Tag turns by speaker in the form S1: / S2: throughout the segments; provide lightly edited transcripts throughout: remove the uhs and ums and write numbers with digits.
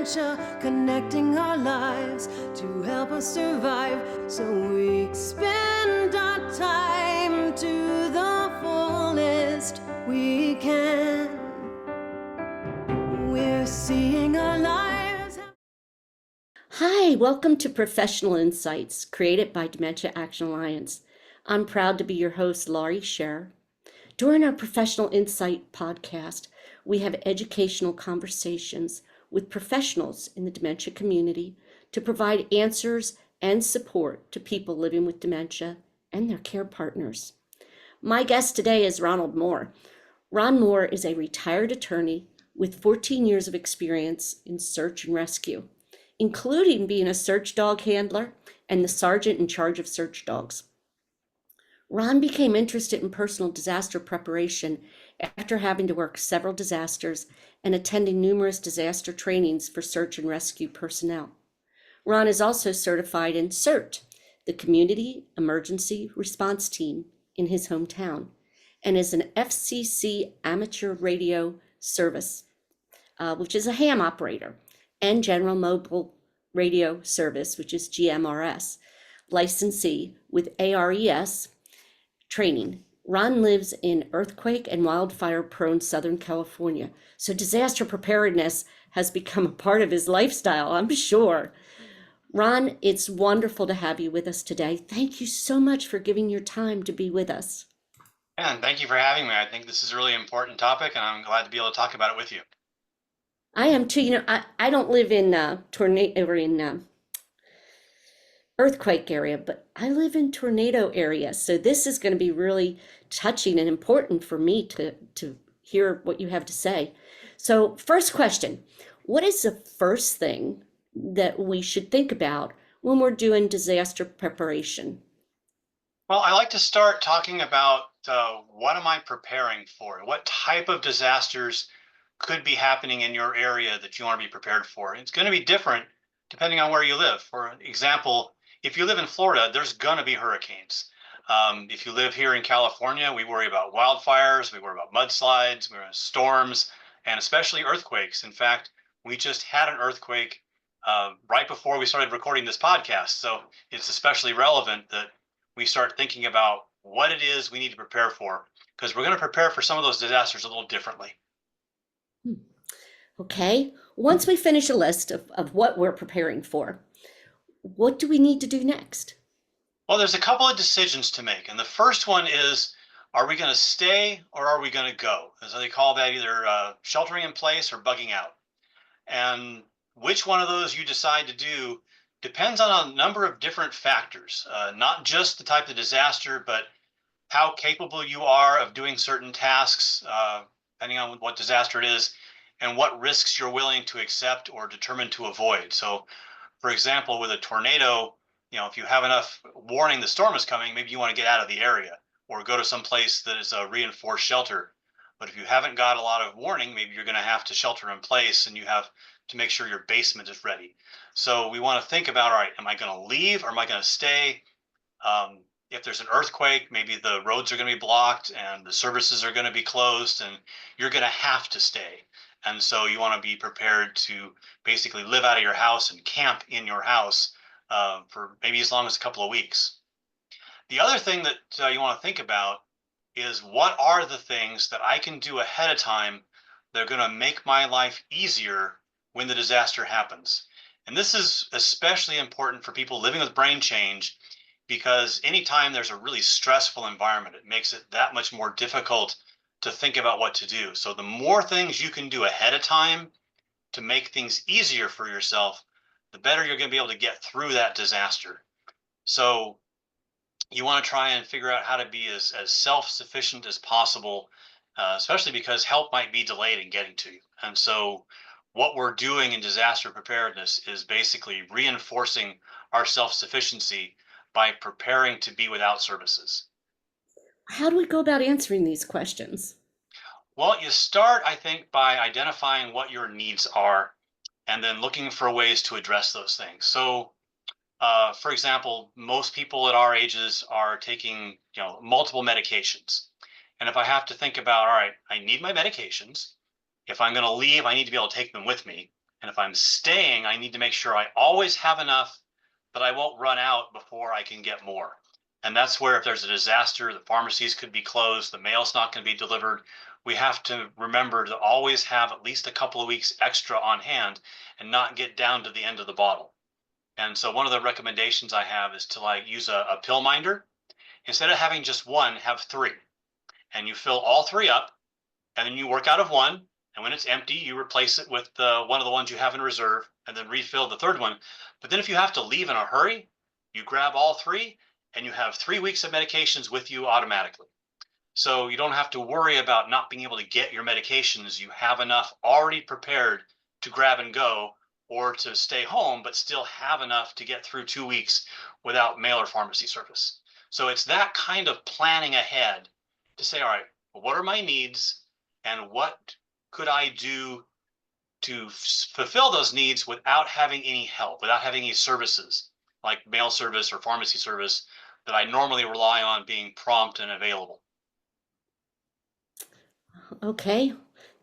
S1: dementia, connecting our lives to help us survive. So we spend our time to the fullest we can. We're seeing our lives.
S2: Hi, welcome to Professional Insights, created by Dementia Action Alliance. I'm proud to be your host, Laurie Scher. During our Professional Insight podcast, we have educational conversations with professionals in the dementia community to provide answers and support to people living with dementia and their care partners. My guest today is Ronald Moore. Ron Moore is a retired attorney with 14 years of experience in search and rescue, including being a search dog handler and the sergeant in charge of search dogs. Ron became interested in personal disaster preparation after having to work several disasters and attending numerous disaster trainings for search and rescue personnel. Ron is also certified in CERT, the Community Emergency Response Team in his hometown, and is an FCC amateur radio service, which is a ham operator, and General Mobile Radio Service, which is GMRS, licensee with ARES training. Ron lives in earthquake and wildfire-prone Southern California, so disaster preparedness has become a part of his lifestyle, I'm sure. Ron, it's wonderful to have you with us today. Thank you so much for giving your time to be with us.
S3: Yeah, and thank you for having me. I think this is a really important topic, and I'm glad to be able to talk about it with you.
S2: I am too. I don't live in tornado or in earthquake area, but I live in tornado area. So this is going to be really touching and important for me to hear what you have to say. So first question, what is the first thing that we should think about when we're doing disaster preparation?
S3: Well, I like to start talking about what am I preparing for? What type of disasters could be happening in your area that you want to be prepared for? It's going to be different depending on where you live. For example, if you live in Florida, there's going to be hurricanes. If you live here in California, we worry about wildfires, we worry about mudslides, we worry about storms, and especially earthquakes. In fact, we just had an earthquake right before we started recording this podcast. So it's especially relevant that we start thinking about what it is we need to prepare for, because we're going to prepare for some of those disasters a little differently.
S2: Okay, once we finish a list of what we're preparing for, what do we need to do next?
S3: Well, there's a couple of decisions to make. And the first one is, are we going to stay or are we going to go? So they call that either sheltering in place or bugging out. And which one of those you decide to do depends on a number of different factors, not just the type of disaster, but how capable you are of doing certain tasks, depending on what disaster it is, and what risks you're willing to accept or determined to avoid. So, for example, with a tornado, if you have enough warning the storm is coming, maybe you want to get out of the area or go to some place that is a reinforced shelter. But if you haven't got a lot of warning, maybe you're going to have to shelter in place and you have to make sure your basement is ready. So we want to think about, all right, am I going to leave or am I going to stay? If there's an earthquake, maybe the roads are going to be blocked and the services are going to be closed and you're going to have to stay. And so you want to be prepared to basically live out of your house and camp in your house for maybe as long as a couple of weeks. The other thing that you want to think about is, what are the things that I can do ahead of time that are going to make my life easier when the disaster happens? And this is especially important for people living with brain change, because anytime there's a really stressful environment, it makes it that much more difficult to think about what to do. So the more things you can do ahead of time to make things easier for yourself, the better you're going to be able to get through that disaster. So you want to try and figure out how to be as self-sufficient as possible, especially because help might be delayed in getting to you. And so what we're doing in disaster preparedness is basically reinforcing our self-sufficiency by preparing to be without services.
S2: How do we go about answering these questions?
S3: Well, you start, I think, by identifying what your needs are and then looking for ways to address those things. So, for example, most people at our ages are taking, multiple medications. And if I have to think about, all right, I need my medications. If I'm going to leave, I need to be able to take them with me. And if I'm staying, I need to make sure I always have enough that I won't run out before I can get more. And that's where if there's a disaster, the pharmacies could be closed, the mail's not going to be delivered. We have to remember to always have at least a couple of weeks extra on hand and not get down to the end of the bottle. And so one of the recommendations I have is to like use a pill minder. Instead of having just one, have three. And you fill all three up, and then you work out of one. And when it's empty, you replace it with one of the ones you have in reserve, and then refill the third one. But then if you have to leave in a hurry, you grab all three, and you have 3 weeks of medications with you automatically. So you don't have to worry about not being able to get your medications. You have enough already prepared to grab and go, or to stay home, but still have enough to get through 2 weeks without mail or pharmacy service. So it's that kind of planning ahead to say, all right, well, what are my needs and what could I do to fulfill those needs without having any help, without having any services like mail service or pharmacy service that I normally rely on being prompt and available.
S2: Okay,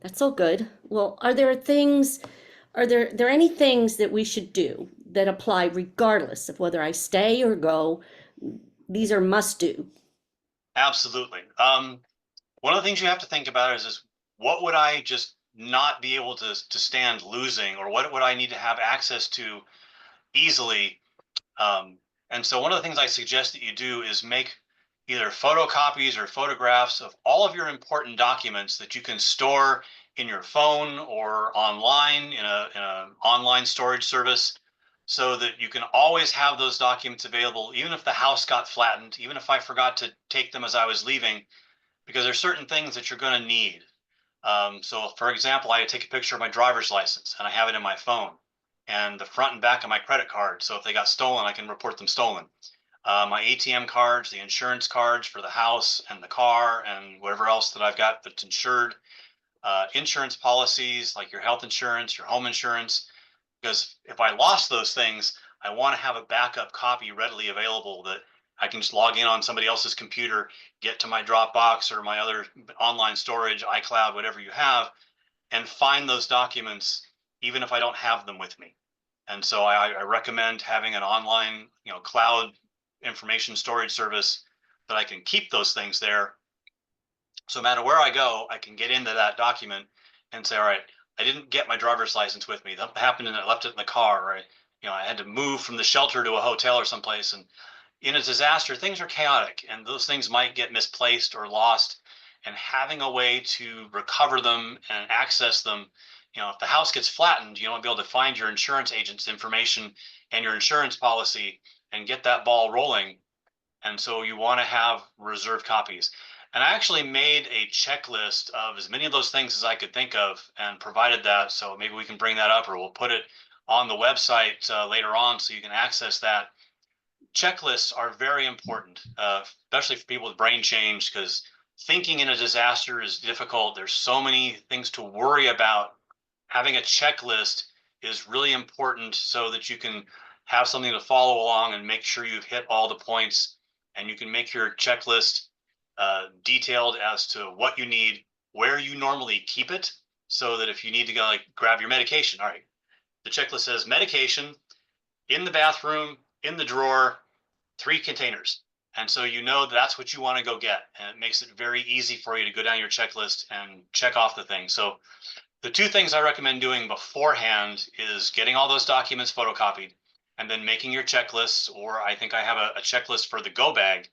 S2: that's all good. Well, are there any things that we should do that apply regardless of whether I stay or go? These are must do.
S3: Absolutely. One of the things you have to think about is what would I just not be able to stand losing, or what would I need to have access to easily? And so one of the things I suggest that you do is make either photocopies or photographs of all of your important documents that you can store in your phone or online in a online storage service, so that you can always have those documents available, even if the house got flattened, even if I forgot to take them as I was leaving, because there's certain things that you're going to need. So for example, I take a picture of my driver's license and I have it in my phone, and the front and back of my credit card. So if they got stolen, I can report them stolen. My ATM cards, the insurance cards for the house and the car and whatever else that I've got that's insured. Insurance policies like your health insurance, your home insurance, because if I lost those things, I want to have a backup copy readily available that I can just log in on somebody else's computer, get to my Dropbox or my other online storage, iCloud, whatever you have, and find those documents even if I don't have them with me. And so I recommend having an online, cloud information storage service that I can keep those things there. So no matter where I go, I can get into that document and say, all right, I didn't get my driver's license with me. That happened and I left it in the car, or I had to move from the shelter to a hotel or someplace. And in a disaster, things are chaotic and those things might get misplaced or lost. And having a way to recover them and access them, if the house gets flattened, you don't be able to find your insurance agent's information and your insurance policy and get that ball rolling. And so you want to have reserve copies. And I actually made a checklist of as many of those things as I could think of and provided that. So maybe we can bring that up, or we'll put it on the website later on so you can access that. Checklists are very important, especially for people with brain change, because thinking in a disaster is difficult. There's so many things to worry about. Having a checklist is really important so that you can have something to follow along and make sure you've hit all the points, and you can make your checklist detailed as to what you need, where you normally keep it, so that if you need to go like grab your medication, all right, the checklist says medication in the bathroom, in the drawer, 3 containers. And so that's what you want to go get. And it makes it very easy for you to go down your checklist and check off the things. So the 2 things I recommend doing beforehand is getting all those documents photocopied and then making your checklists, or I think I have a checklist for the go bag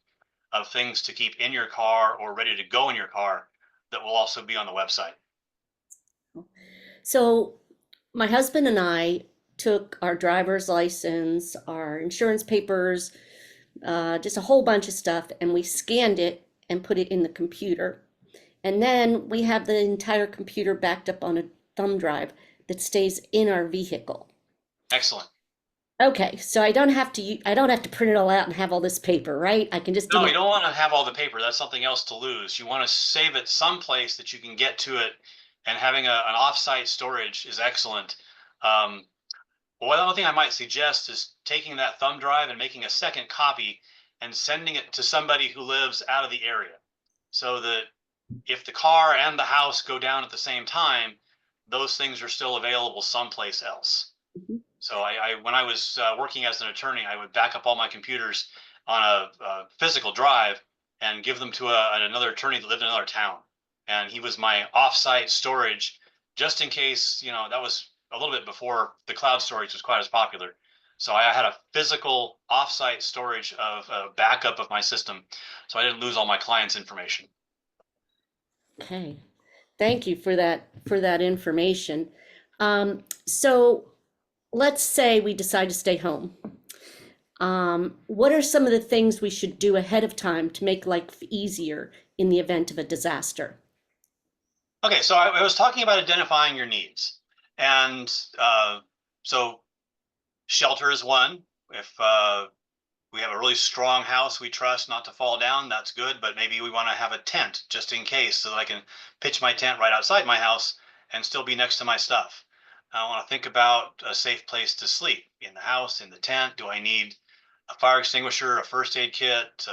S3: of things to keep in your car or ready to go in your car that will also be on the website.
S2: So my husband and I took our driver's license, our insurance papers, just a whole bunch of stuff, and we scanned it and put it in the computer. And then we have the entire computer backed up on a thumb drive that stays in our vehicle.
S3: Excellent.
S2: Okay, so I don't have to print it all out and have all this paper, right? I can just do
S3: No,
S2: my,
S3: you don't want to have all the paper. That's something else to lose. You want to save it someplace that you can get to it, and having an off-site storage is excellent. Well, one other thing I might suggest is taking that thumb drive and making a second copy and sending it to somebody who lives out of the area, so that if the car and the house go down at the same time, those things are still available someplace else.
S2: Mhm.
S3: So when I was working as an attorney, I would back up all my computers on a physical drive and give them to another attorney that lived in another town. And he was my offsite storage, just in case, that was a little bit before the cloud storage was quite as popular. So I had a physical offsite storage of a backup of my system, so I didn't lose all my clients' information.
S2: Okay. Thank you for that information. So let's say we decide to stay home. What are some of the things we should do ahead of time to make life easier in the event of a disaster?
S3: Okay, so I was talking about identifying your needs. And so shelter is one. If we have a really strong house we trust not to fall down, that's good. But maybe we want to have a tent just in case so that I can pitch my tent right outside my house and still be next to my stuff. I want to think about a safe place to sleep in the house, in the tent. Do I need a fire extinguisher, a first aid kit?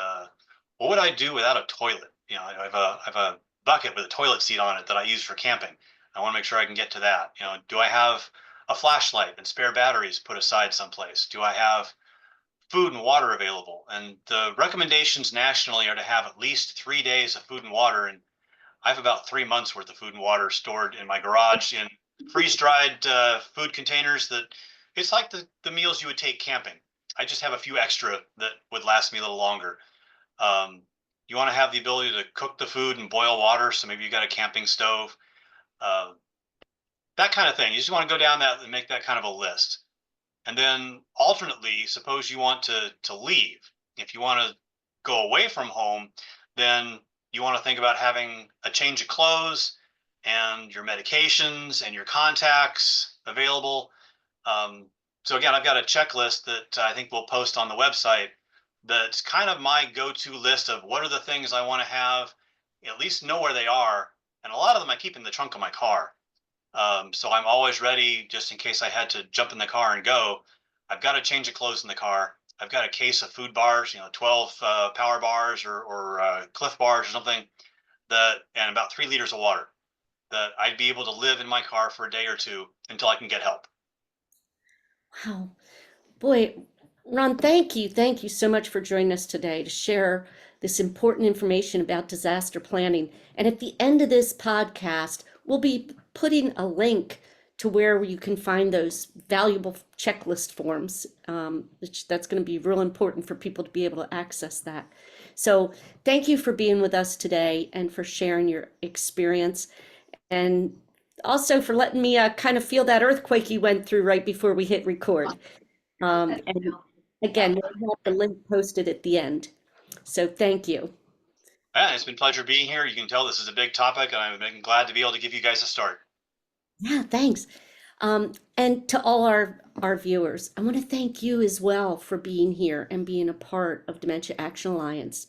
S3: What would I do without a toilet? I have a bucket with a toilet seat on it that I use for camping. I want to make sure I can get to that. Do I have a flashlight and spare batteries put aside someplace? Do I have food and water available? And the recommendations nationally are to have at least 3 days of food and water. And I have about 3 months worth of food and water stored in my garage in freeze dried food containers that it's like the meals you would take camping. I just have a few extra that would last me a little longer. Um, you want to have the ability to cook the food and boil water. So maybe you got a camping stove, uh, that kind of thing. You just want to go down that and make that kind of a list. And then alternately, suppose you want to leave. If you want to go away from home, then you want to think about having a change of clothes and your medications and your contacts available. So again, I've got a checklist that I think we'll post on the website. That's kind of my go-to list of what are the things I want to have, at least know where they are. And a lot of them I keep in the trunk of my car. So I'm always ready just in case I had to jump in the car and go. I've got a change of clothes in the car. I've got a case of food bars, 12 power bars or Cliff bars or something, and about 3 liters of water that I'd be able to live in my car for a day or two until I can get help.
S2: Wow. Boy, Ron, thank you. Thank you so much for joining us today to share this important information about disaster planning. And at the end of this podcast, we'll be putting a link to where you can find those valuable checklist forms. That's going to be real important for people to be able to access that. So thank you for being with us today and for sharing your experience. And also for letting me kind of feel that earthquake you went through right before we hit record. And again, we'll have the link posted at the end. So thank you.
S3: Yeah, it's been a pleasure being here. You can tell this is a big topic, and I'm glad to be able to give you guys a start.
S2: Yeah, thanks. And to all our viewers, I want to thank you as well for being here and being a part of Dementia Action Alliance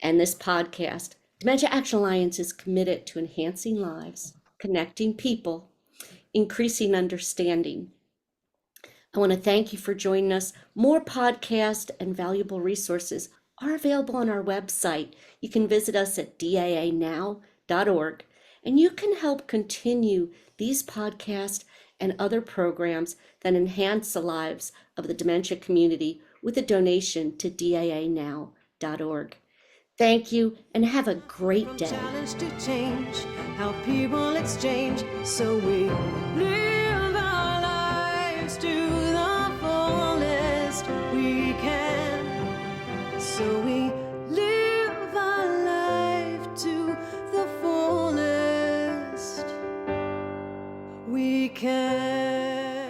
S2: and this podcast. Dementia Action Alliance is committed to enhancing lives, connecting people, increasing understanding. I want to thank you for joining us. More podcasts and valuable resources are available on our website. You can visit us at daanow.org, and you can help continue these podcasts and other programs that enhance the lives of the dementia community with a donation to daanow.org. Thank you and have a great day.
S1: Challenge to change how people exchange, so we live our lives to the fullest we can. So we live our life to the fullest we can.